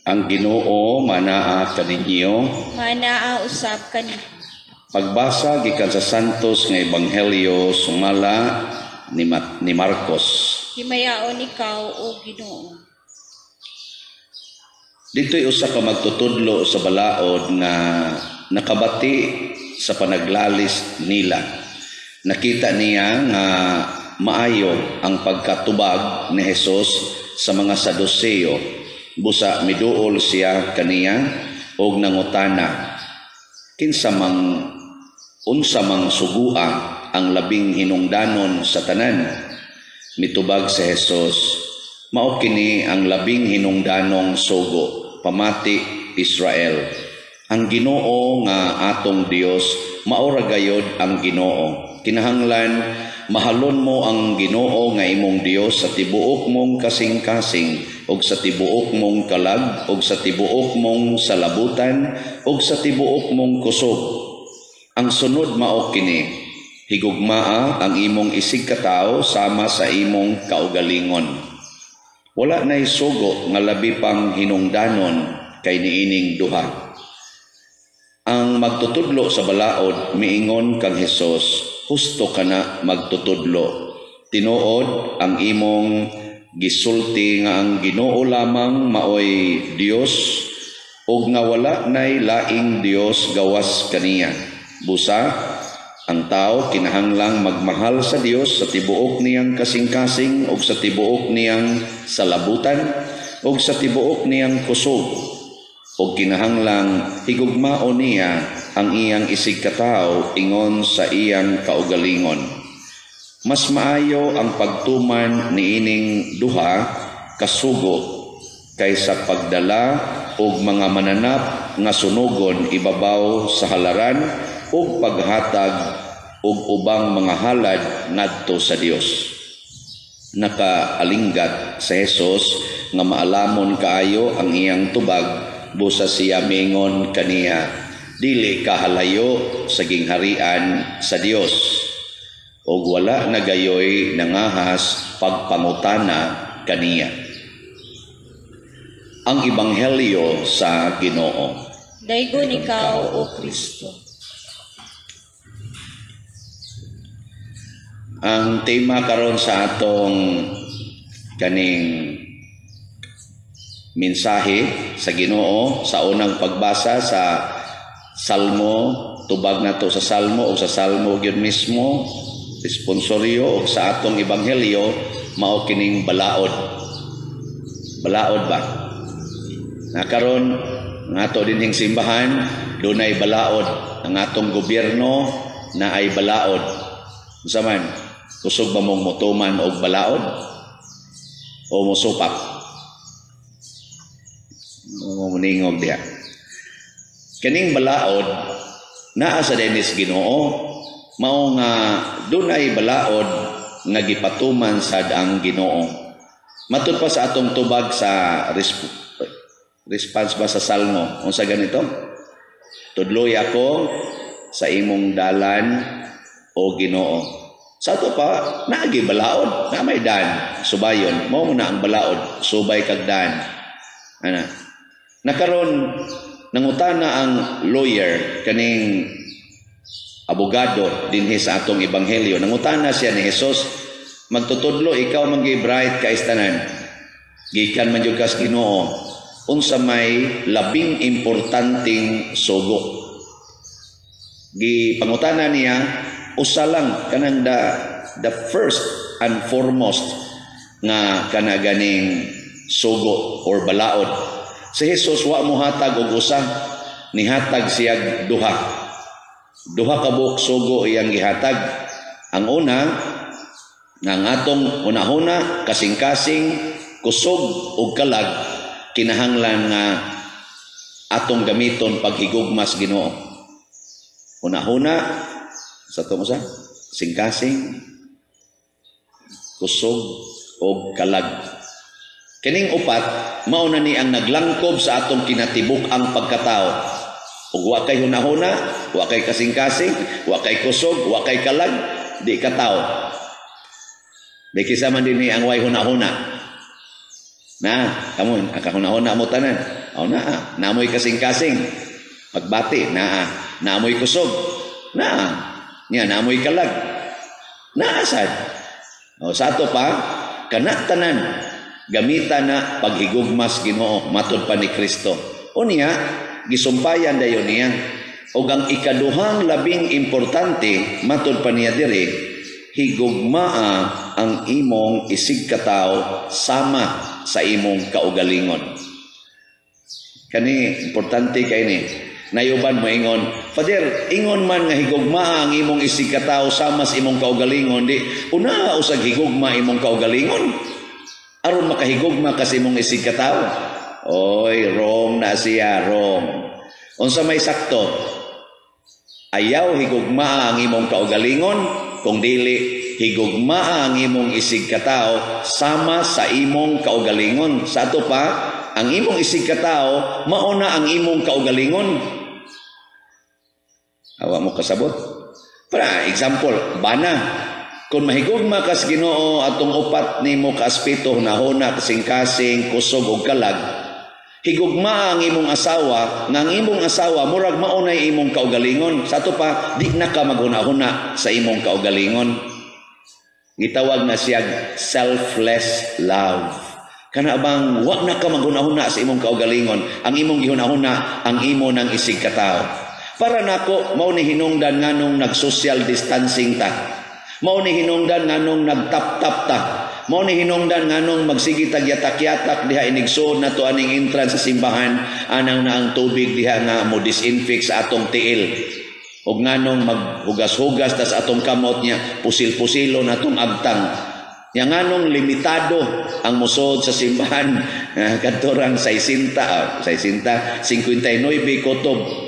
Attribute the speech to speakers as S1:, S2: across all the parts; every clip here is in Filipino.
S1: Ang Ginoo manaa kaninyo.
S2: Manaa usab kani.
S1: Pagbasa gikan sa Santos nga Ebanghelyo sumala ni Marcos.
S2: Himayaon ikaw o Ginoo.
S1: Dito'y usa ka magtutudlo sa balaod nga nakabati sa panaglalis nila. Nakita niya nga maayo ang pagkatubag ni Jesus sa mga Saduseo. Busa miduol siya kaniya og nangutana, kinsa unsa mang sugua ang labing hinungdanon sa tanan? Mitubag si Jesus, mao kini ang labing hinungdanong sugo, pamati Israel. Ang Ginoo nga atong Dios mao ra gayod ang Ginoo. Kinahanglan mahalon mo ang Ginoo nga imong Dios sa tibuok mong kasing-kasing og sa tibuok mong kalag og sa tibuok mong salabutan og sa tibuok mong kusog. Ang sunod mao kini, higugmaa ang imong isig katawo sama sa imong kaugalingon. Wala nay sugo nga labi pang hinungdanon kay niining duha. Ang magtutudlo sa balaod miingon kang Hesus, husto kana magtutudlo. Tinuod ang imong gisulti nga ang Ginoo lamang maoy Dios ug nga wala nay laing Dios gawas kaniya. Busa ang tao kinahanglang magmahal sa Dios sa tibuok niyang kasing-kasing ug sa tibuok niyang salabutan ug sa tibuok niyang kusog. O kinahanglang higugmao niya ang iyang isig katawo ingon sa iyang kaugalingon. Mas maayo ang pagtuman niining duha kasugo kaysa pagdala og mga mananap nga sunugon ibabaw sa halaran ug paghatag og ubang mga halad ngadto sa Dios. Nakaalinggat sa Hesus nga maalamon kaayo ang iyang tubag. Busa siya mingon kaniya, dili kahalayo sa gingharian sa Dios. O wala nagayoy nangahas pagpangutana kaniya. Ang Ebanghelyo sa Ginoo.
S2: Daygon ikaw o Kristo.
S1: Ang tema karon sa atong kaning mensahe sa Ginoo sa unang pagbasa sa Salmo, tubag nato sa Salmo o sa Salmo gyud mismo, responsoryo o sa atong Ebanghelyo mao kining balaod. Balaod ba? Na karon nga ato dinhing simbahan dunay balaod, ang atong gobyerno na ay balaod. Unsa man? Kusog ba mong motuman og balaod o mosupak? Muningog diha. Kaning balaod naa sa Dennis Ginoo mao nga dunay balaod nga gipatuman sad ang Ginoo. Matud pa sa atong tubag sa response ba sa Salmo, unsa ganito? Tudloy ako sa imong dalan o Ginoo. Sa ato pa naagi balaod, na may dan, subayon. Mao na ang balaod, subay kag dan. Ana. Nakaron nangutana ang lawyer kaning abogado dinhi sa atong Ebanghelyo. Nangutana siya ni Hesus, magtutudlo ikaw man gi bright ka istanan. Gikan man jud kas Ginoo. Unsa may labing importanteng sugo? Gi pangutana niya, usa lang kanang the first and foremost nga kana ganing sugo or balaod. Si Jesus wa mo hatag og usa, nihatag siya duha. Duha ka buok sugo iyang gihatag. Ang una nga atong una-una kasing-kasing kusog ug kalag kinahanglan nga atong gamiton paghigugmas Ginoo. Una-una sa tumo sa sing-kasing kusog ug kalag. Kining upat, mauna ni ang naglangkob sa atong kinatibuk ang pagkatao. Ug wa kay hunahuna, wa kay kasing-kasing, wa kay kusog, wa kay kalag, di ka tao. Di kisa man din ang way hunahuna. Akahuna-huna mo tanan. O naamoy kasing-kasing. Pagbati, naamoy kusog. Naamoy kalag. Naasad. O sa ato pa, tanan gamita na paghigugmas Ginoo matud pa ni Kristo. Unya, gisumpayan dayon niya. O ang ikaduhang labing importante matud pa niya diri, higugmaa ang imong isig katawo sama sa imong kaugalingon. Kani importante kay ni. Nayuban mo ingon, Father, ingon man nga higugma ang imong isig katawo sama sa imong kaugalingon, di una usag higugma imong kaugalingon. Aron makahigugma kasi imong isig katawo. Oy, wrong na siya, wrong. Unsa may sakto? Ayaw higugma ang imong kaugalingon, kung dili higugma ang imong isig katawo sama sa imong kaugalingon. Sa ato pa, ang imong isig katawo mauna ang imong kaugalingon. Awa mo kasabot. Para example, bana. Kung mahigugma kas Ginoo atong upat nimo ka aspeto, hunahuna, kasing-kasing, kusog ug kalag, higugma ang imong asawa, nga ang imong asawa murag maunay imong kaugalingon. Sa ato pa, di na ka maghuna-huna sa imong kaugalingon. Gitawag na siya selfless love. Kana bang wa na ka maghuna-huna sa imong kaugalingon, ang imong gihuna-huna ang imo nang isig katawo. Para nako mao ni hinungdan nganong nag-social distancing ta. Mao ni hinungdan nganong nagtap-tap ta. Mao ni hinungdan nganong magsigi tagyatak-yatak diha inigsoon nato aning entrance sa simbahan, anang na ang tubig diha nga mo disinfect sa atong tiil. Og nganong maghugas-hugas tas atong kamot niya, pusil-pusilo natong agtang. Yang nganong limitado ang musod sa simbahan, kadtorang 59 kotob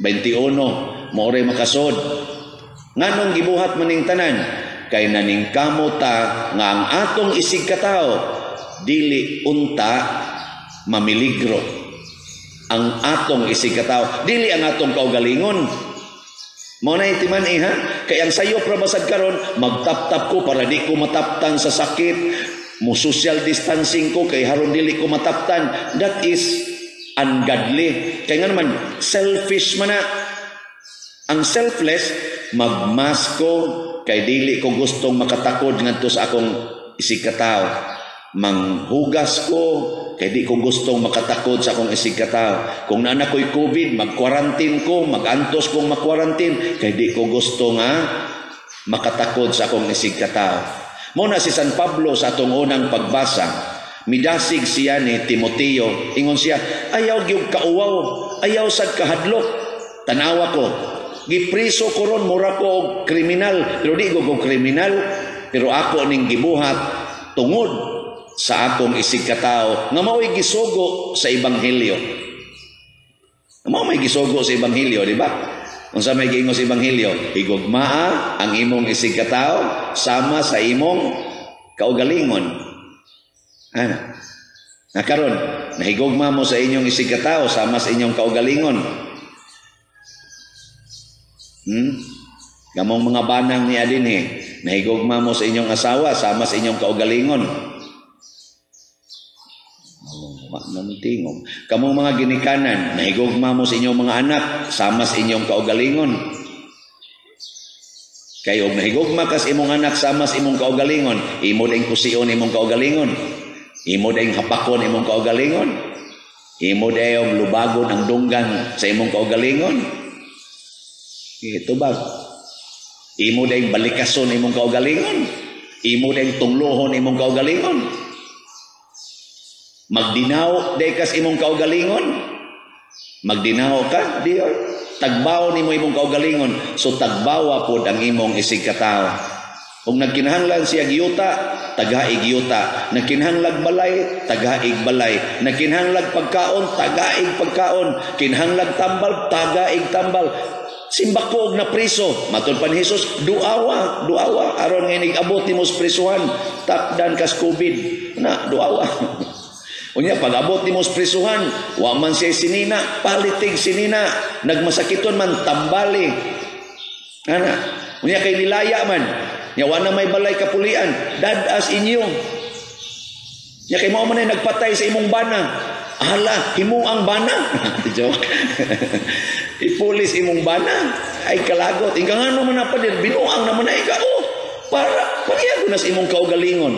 S1: 21 maoray makasod. Nganong gibuhat maning tanan kay naningkamo ta nga ang atong isig katawo dili unta mamiligro. Ang atong isig katawo dili ang atong kaugalingon. Mao na itiman kay ang sayo prabasad karon magtap-tap ko para di ko mataptan sa sakit, mo social distancing ko kay haron dili ko mataptan. That is ungodly. Kaya nga naman, selfish man na. Ang selfless, magmas ko kay dili ko gustong makatakod ngadto sa akong isig katawo. Manghugas ko kay di ko gustong makatakod sa akong isig katawo. Kung nana ko'y COVID, mag-quarantine ko, mag-antos kong mag-quarantine kay di ko gusto nga makatakod sa akong isig katawo. Muna si San Pablo sa atong unang pagbasa, midasig siya ni Timoteo, ingon siya, ayaw gyud kauwaw, ayaw sad kahadlok. Tanawa ko, gipriso ko ron, mura ko og kriminal, pero di ko kriminal, pero ako ning gibuhat tungod sa akong isig katawo nga mao'y gisugo sa ebanghelyo. Mao may gisugo sa ebanghelyo, di ba? Unsa may giingon sa ebanghelyo? Higugmaa ang imong isig katawo sama sa imong kaugalingon. Karon nahigugma mo sa inyong isig katawo sama sa inyong kaugalingon. Gamong mga banang niya din nahigugma mo sa inyong asawa sama sa inyong kaugalingon. Kamong mga ginikanan, nahigugma mo sa inyong mga anak sama sa inyong kaugalingon. Kay og nahigugma kas imong anak sama sa imong kaugalingon, imo ding kusion imong kaugalingon. Imo dayong hapakon imong kaugalingon. Imo dayong lubagon ang dunggan sa imong kaugalingon. Ito ba? Imo dayong balikason imong kaugalingon. Imo dayong tunglohon imong kaugalingon. Magdinaw day kas imong kaugalingon. Magdinaw ka, di tagbaw nimo imong kaugalingon. So tagbawa pod ang imong isig katawo. Kung nagkinahanglan siya giyuta, tagaig yuta. Nagkinahanglag balay, tagaig balay. Nagkinahanglag pagkaon, tagaig pagkaon. Kinahanglag tambal, tagaig tambal. Simbako og na priso. Matod pa ni Jesus, duawa. Aron nga nag-abot nimo sa prisuhan, takdan kas COVID. Duawa. Unya pag-abot nimo sa prisuhan, wa man siya sinina, palitig sinina. Nagmasakiton man, tambali. Unya kay nilaya man. Yawa na may balay kapulian, dadas inyo. Nya kay mao man ay nagpatay sa imong bana. Ala, himo ang bana. Joke. Ipulis imong bana. Ay kalagot. Ingka nga naman na pa din. Binuang naman na ikaw. Oh, para pangyago na sa imong kaugalingon.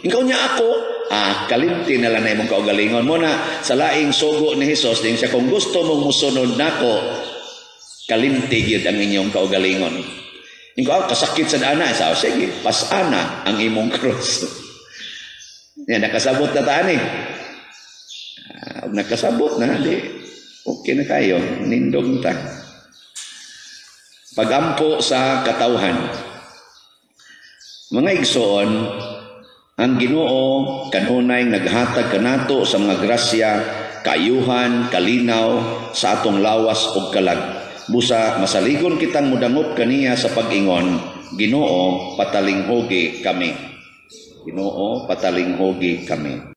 S1: Ingkaw niya ako. Kalimti na lang na imong kaugalingon. Muna, sa laing sugo ni Jesus, din siya, kung gusto mong musunod nako, kalimti yun ang inyong kaugalingon. Ingkaw, kasakit sa dana. Sige, pasana ang imong cross. Yan, nakasabot na taan eh. Nakasabot na, di. Okay na kayo. Nindog ta. Pagampo sa katawhan. Mga igsoon, ang Ginoo kanunay naghatag kanato sa mga grasya, kaayuhan, kalinaw sa atong lawas ug kalag. Busa masaligon kitang mudangop kaniya sa pag-ingon, Ginoo patalinghogi kami. Ginoo patalinghogi kami.